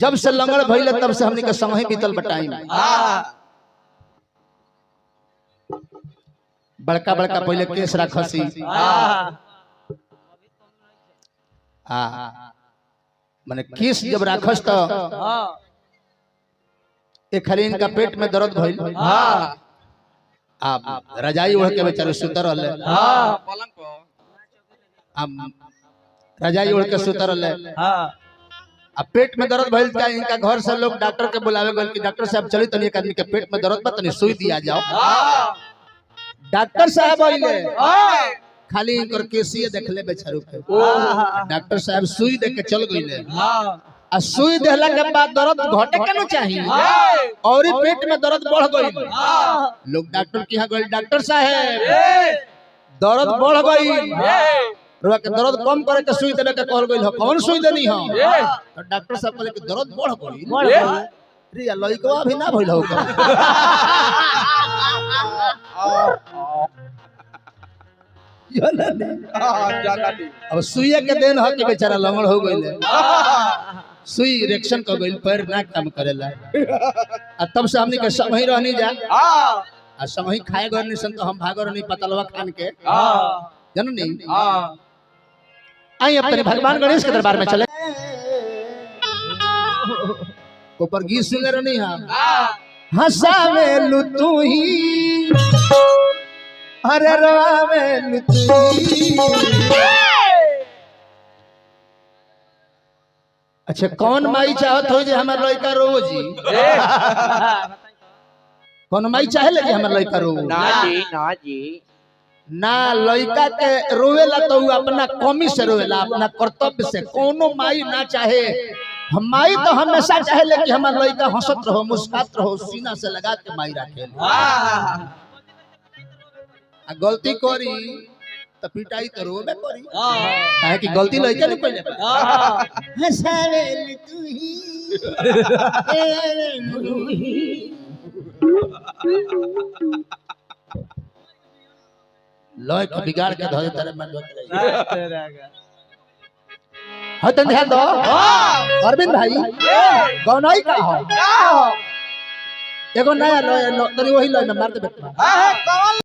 जब से लंगड़ भइले तब से हमनी के समय बीतल बटाई बड़का बड़का पहले केस रखसी माने केस जब रखस तो एक खाली इनका पेट में दर्द भइल आप रजाई ओढ़ के बेचारे सुतर रहले पलंग पर रजाई ओढ़ के सुतर रहले अब पेट में दर्द भइल का इनका घर से लोग डॉक्टर के बुलावे गए कि डॉक्टर साहब चली तनी एक आदमी के पेट में दर्द बा तनी सुई दिया जाओ डॉक्टर साहब आइले खाली इनकर केसिए देखले बेचारू के डॉक्टर साहब सुई दे के चल गइले आ सुई देला के बाद दर्द घटे के न चाहिए और ही पेट में दर्द बढ़ गई लोग डॉक्टर के यहाँ गए डॉक्टर साहब दर्द बढ़ गई रोआ के दर्द कम करे के सुई देले के कहल गइल हो कौन सुई देनी हो तो डॉक्टर साहब कहले कि दर्द बढ़ गई रे लइकवा भी ना भइल हो अब सुइया के देन हो कि बेचारा लंगड़ हो गइले सुई रिएक्शन कर गइल पैर ना काम करेला आ तब से हमनी के समही रहनी जा आ समही खाए घर नहीं सन तो हम भागर नहीं पतलवा खान के जननी आई अपने भगवान गणेश के दरबार में चले ऊपर गीत सुन ले रही हम हंसावे लू तू ही अरे रवावे लू तू ही अच्छा कौन माई चाहत हो जे हमर लइका रोज कौन माई चाहे ले हमर लइका रो ना जी ना लइका के रोवेला तो अपना कमी से रोवेला अपना कर्तव्य से कोनो माई ना चाहे हम माई तो हमेशा चाहे ले कि हमर लइका हंसत रहो मुस्कुरात रहो सीना से लगा के माई रखे आ गलती करी तो पिटाई तो रोबे करी काहे कि गलती लइका ने पहले हंसावे तू ही लय के बिगाड़ के धरे तेरे मन होत रही हां तन ध्यान दो अरविंद भाई गौनाई का हो एगो नया लय तनी वही लय में मार दे बेटा